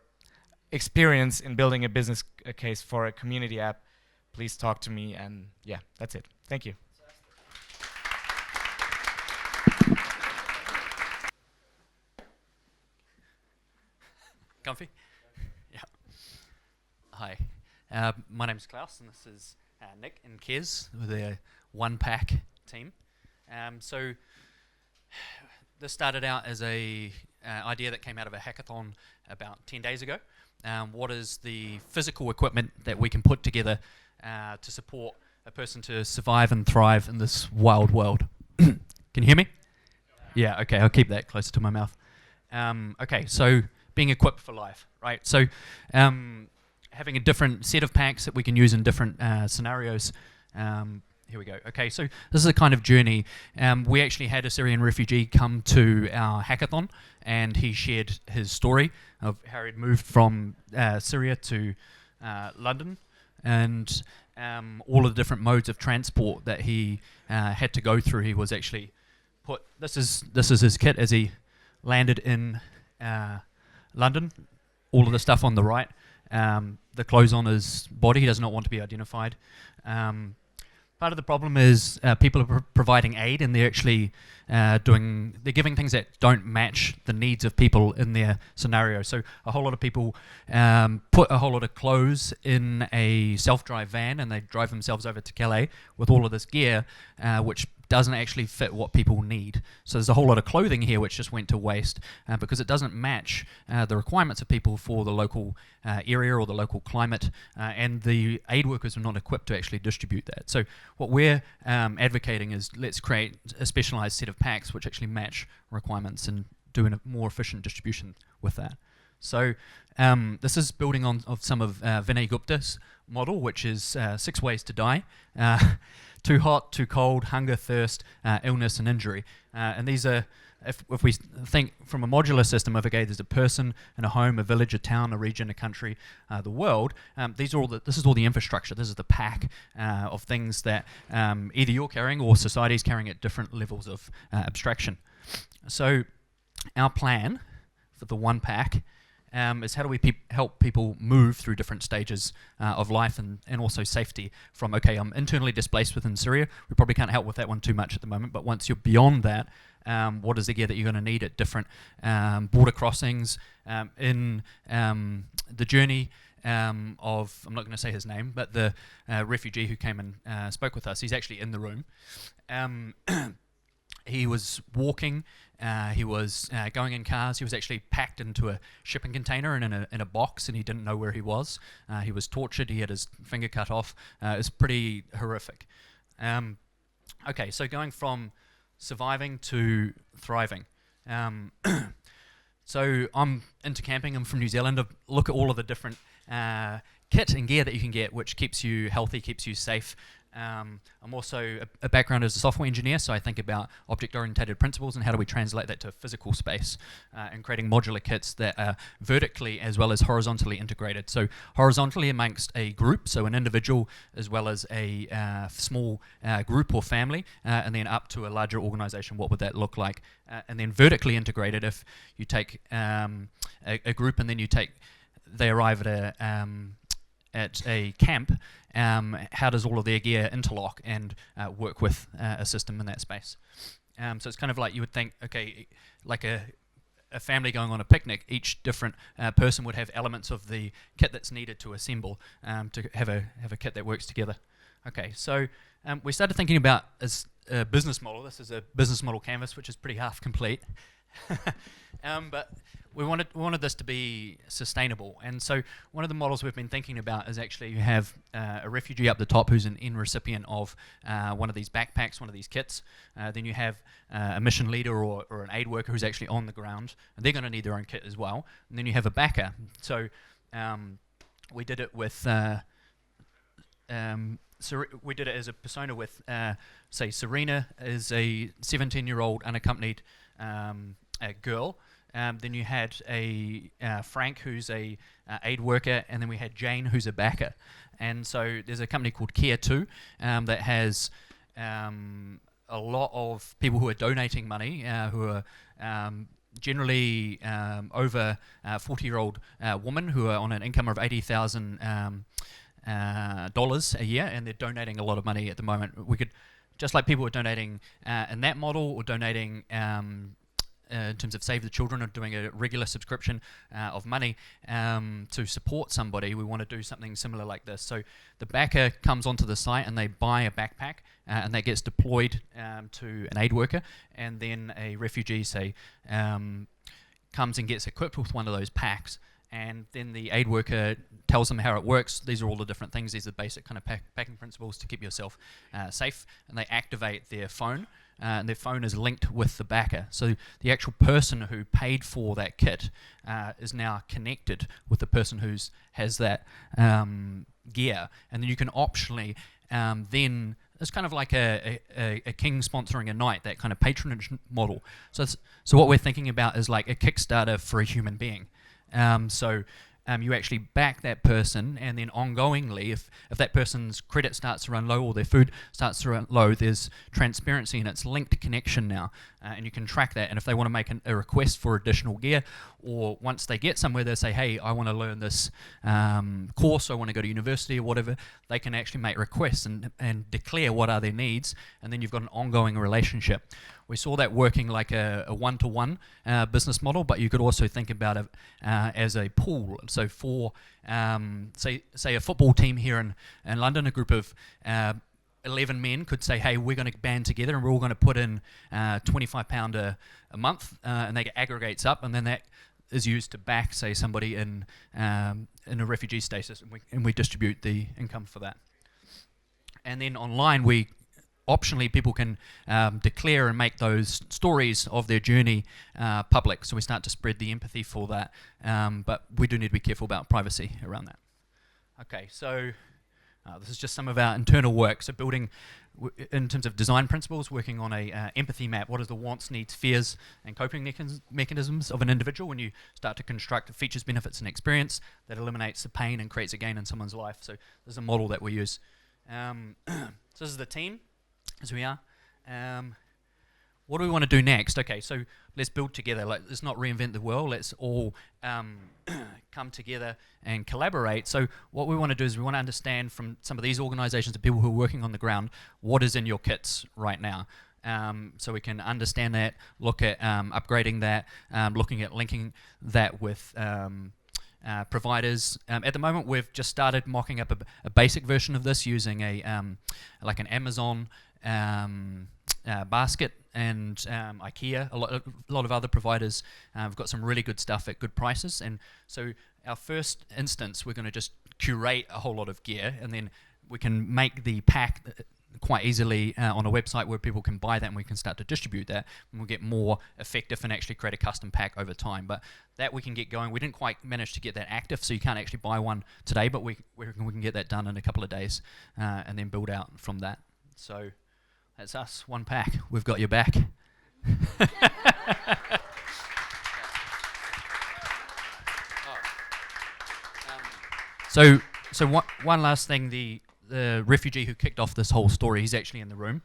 experience in building a business case for a community app, please talk to me. And yeah, that's it. Thank you. Comfy? Yeah. Hi. My name is Klaus, and this is Nick and Kez with the One Pack team. So this started out as a idea that came out of a hackathon about 10 days ago. What is the physical equipment that we can put together to support a person to survive and thrive in this wild world? Can you hear me? Yeah, okay, I'll keep that closer to my mouth. Okay, so being equipped for life, right? So having a different set of packs that we can use in different scenarios. Here we go. Okay, so this is a kind of journey. We actually had a Syrian refugee come to our hackathon, and he shared his story of how he'd moved from Syria to London, and all of the different modes of transport that he had to go through. He was actually put. This is his kit as he landed in London. All of the stuff on the right. The clothes on his body. He does not want to be identified. Part of the problem is people are providing aid, and they're actually they're giving things that don't match the needs of people in their scenario. So a whole lot of people put a whole lot of clothes in a self-drive van, and they drive themselves over to Calais with all of this gear, which doesn't actually fit what people need. So there's a whole lot of clothing here which just went to waste because it doesn't match the requirements of people for the local area or the local climate, and the aid workers are not equipped to actually distribute that. So what we're advocating is let's create a specialized set of packs which actually match requirements and do a more efficient distribution with that. So this is building on some of Vinay Gupta's model, which is 6 ways to die. Too hot, too cold, hunger, thirst, illness, and injury. And these are, if we think from a modular system of, okay, there's a person and a home, a village, a town, a region, a country, the world, this is all the infrastructure. This is the pack of things that either you're carrying or society's carrying at different levels of abstraction. So our plan for the one pack is how do we help people move through different stages of life and also safety from, okay, I'm internally displaced within Syria. We probably can't help with that one too much at the moment, but once you're beyond that, what is the gear that you're going to need at different border crossings in the journey of, I'm not going to say his name, but the refugee who came and spoke with us. He's actually in the room. He was walking, he was going in cars, he was actually packed into a shipping container and in a box, and he didn't know where he was. He was tortured, he had his finger cut off. It was pretty horrific. Okay, so going from surviving to thriving. So I'm into camping, I'm from New Zealand. I look at all of the different kit and gear that you can get, which keeps you healthy, keeps you safe. I'm also a background as a software engineer, so I think about object-oriented principles and how do we translate that to a physical space, and creating modular kits that are vertically as well as horizontally integrated. So horizontally amongst a group, so an individual as well as a small group or family, and then up to a larger organization, what would that look like? And then vertically integrated, if you take a group and then they arrive at a camp, how does all of their gear interlock and work with a system in that space? So it's kind of like you would think, okay, like a family going on a picnic, each different person would have elements of the kit that's needed to assemble to have a kit that works together. Okay, so we started thinking about as a business model. This is a business model canvas, which is pretty half complete. But we wanted this to be sustainable, and so one of the models we've been thinking about is actually you have a refugee up the top who's an end recipient of one of these backpacks, one of these kits. Then you have a mission leader or an aid worker who's actually on the ground, and they're going to need their own kit as well. And then you have a backer. So we did it with we did it as a persona with, say, Serena is a 17-year-old unaccompanied girl. Then you had a Frank, who's a aid worker, and then we had Jane, who's a backer. And so there's a company called Care 2 that has a lot of people who are donating money, who are generally over 40-year-old women who are on an income of $80,000 a year, and they're donating a lot of money at the moment. We could, just like people are donating in that model, or donating in terms of Save the Children, or doing a regular subscription of money to support somebody, we want to do something similar like this. So the backer comes onto the site and they buy a backpack, and that gets deployed to an aid worker, and then a refugee, say, comes and gets equipped with one of those packs, and then the aid worker tells them how it works. These are all the different things. These are basic kind of packing principles to keep yourself safe, and they activate their phone. And their phone is linked with the backer. So the actual person who paid for that kit is now connected with the person who has that gear. And then you can optionally then, it's kind of like a king sponsoring a knight, that kind of patronage model. So what we're thinking about is like a Kickstarter for a human being. You actually back that person, and then ongoingly, if that person's credit starts to run low or their food starts to run low, there's transparency and it's linked connection now, and you can track that. And if they want to make a request for additional gear, or once they get somewhere, they say, hey, I want to learn this course, I want to go to university or whatever, they can actually make requests and declare what are their needs, and then you've got an ongoing relationship. We saw that working like a one-to-one business model, but you could also think about it as a pool. So for, say a football team here in London, a group of 11 men could say, hey, we're going to band together and we're all going to put in £25 a month, and that aggregates up, and then that is used to back, say, somebody in a refugee status, and we distribute the income for that. And then online, optionally, people can declare and make those stories of their journey public, so we start to spread the empathy for that, but we do need to be careful about privacy around that. Okay, so this is just some of our internal work. So building, in terms of design principles, working on a empathy map. What is the wants, needs, fears, and coping mechanisms of an individual when you start to construct features, benefits, and experience that eliminates the pain and creates a gain in someone's life. So this is a model that we use. So this is the team, as we are. what do we want to do next? Okay, so let's build together. Let's not reinvent the world. Let's all come together and collaborate. So what we want to do is we want to understand from some of these organizations, the people who are working on the ground, what is in your kits right now. So we can understand that, look at upgrading that, looking at linking that with providers. At the moment, we've just started mocking up a basic version of this using like an Amazon basket and IKEA. A lot of other providers have got some really good stuff at good prices. And so our first instance, we're going to just curate a whole lot of gear, and then we can make the pack quite easily on a website where people can buy that, and we can start to distribute that, and we'll get more effective and actually create a custom pack over time. But that we can get going. We didn't quite manage to get that active, so you can't actually buy one today, but we can get that done in a couple of days and then build out from that. So that's us, one pack. We've got your back. So one last thing, the refugee who kicked off this whole story, he's actually in the room.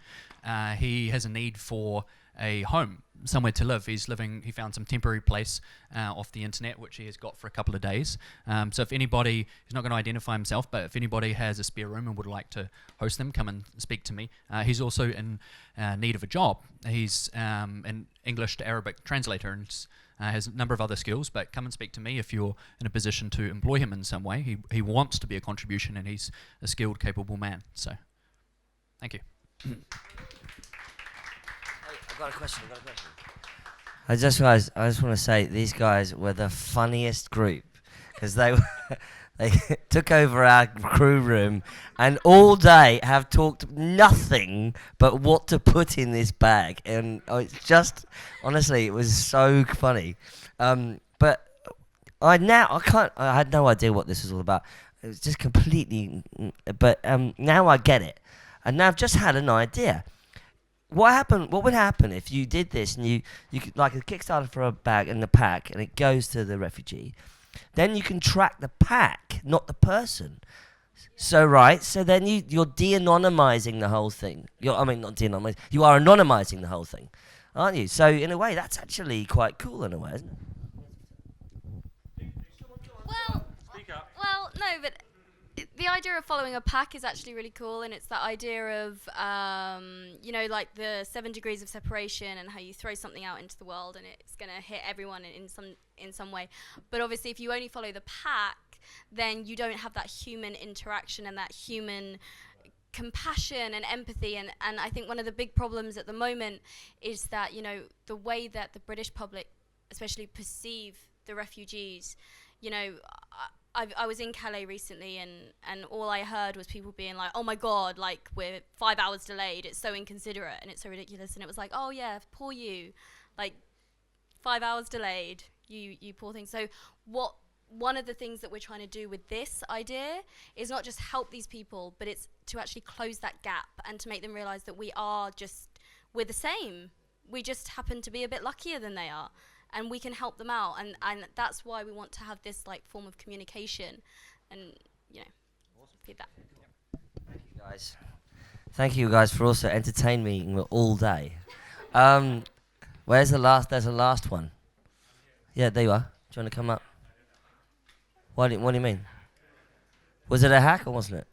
He has a need for a home, somewhere to live. He found some temporary place off the internet, which he has got for a couple of days. So if anybody, he's not going to identify himself, but if anybody has a spare room and would like to host them, come and speak to me. He's also in need of a job. He's an English to Arabic translator, and has a number of other skills, but come and speak to me if you're in a position to employ him in some way. He wants to be a contribution, and he's a skilled, capable man. So, thank you. I've got a question. I just want to say these guys were the funniest group because they took over our crew room and all day have talked nothing but what to put in this bag, and it's just honestly it was so funny. But I had no idea what this was all about. It was just completely. But now I get it, and now I've just had an idea. What would happen if you did this and you could, like a Kickstarter for a bag and the pack, and it goes to the refugee? Then you can track the pack, not the person. So then you're de-anonymizing the whole thing. Not de-anonymizing. You are anonymizing the whole thing, aren't you? So in a way, that's actually quite cool in a way, isn't it? Well, no, but the idea of following a pack is actually really cool, and it's that idea of, like the 7 degrees of separation and how you throw something out into the world and it's going to hit everyone in some way. But obviously, if you only follow the pack, then you don't have that human interaction and that human compassion and empathy. And I think one of the big problems at the moment is that, the way that the British public especially perceive the refugees, I was in Calais recently, and all I heard was people being like, oh my God, like, we're 5 hours delayed. It's so inconsiderate and it's so ridiculous. And it was like, oh yeah, poor you. Like, 5 hours delayed, you poor thing. So one of the things that we're trying to do with this idea is not just help these people, but it's to actually close that gap and to make them realize that we're the same. We just happen to be a bit luckier than they are. And we can help them out, and that's why we want to have this form of communication, and feed that. Thank you guys for also entertaining me all day. Where's the last? There's a last one. Yeah, there you are. Do you want to come up? What do you mean? Was it a hack or wasn't it?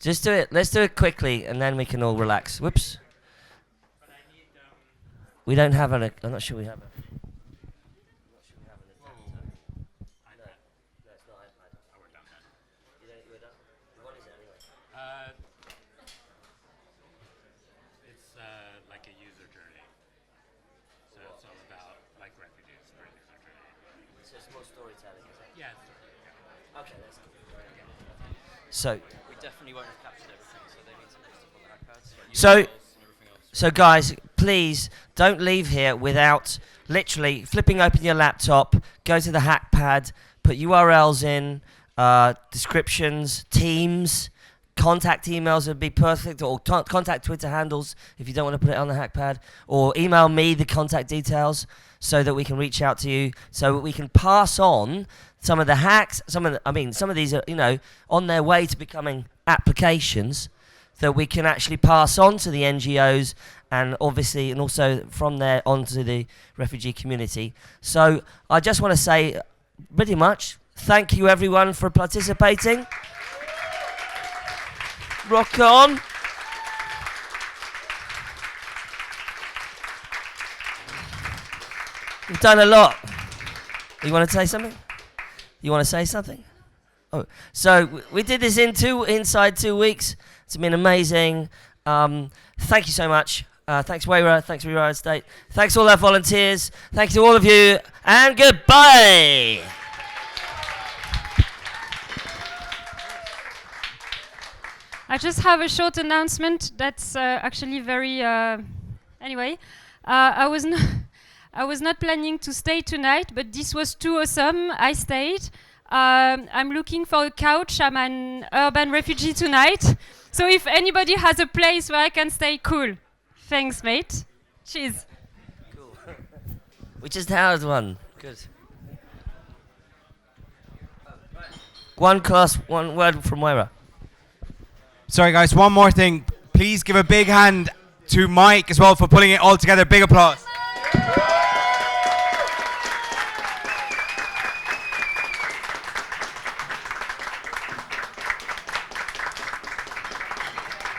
Just do it. Let's do it quickly, and then we can all relax. Whoops. We don't have I'm not sure we have It's like a user journey. So it's all about like refugees for a user journey. So it's more storytelling, is it? Yeah. Okay, that's cool. So we definitely won't have captured everything, so they need some extra iPads. So guys, please don't leave here without literally flipping open your laptop, go to the hack pad, put URLs in, descriptions, teams, contact emails would be perfect, or contact Twitter handles if you don't want to put it on the hack pad, or email me the contact details so that we can reach out to you, so that we can pass on some of the hacks, some of these are, on their way to becoming applications that we can actually pass on to the NGOs and obviously, and also from there onto the refugee community. So I just want to say pretty much thank you everyone for participating. Rock on. We've done a lot. You want to say something? You want to say something? Oh, so we did this inside 2 weeks. It's been amazing. Thank you so much. Thanks, Wayra. Thanks, Rewire State. Thanks, all our volunteers. Thanks to all of you, and goodbye. I just have a short announcement that's actually very. Anyway, I was not planning to stay tonight, but this was too awesome. I stayed. I'm looking for a couch. I'm an urban refugee tonight. So if anybody has a place where I can stay, cool. Thanks, mate. Cheers. Cool. We just had one. Good. One word from Moira. Sorry, guys, one more thing. Please give a big hand to Mike as well for putting it all together. Big applause.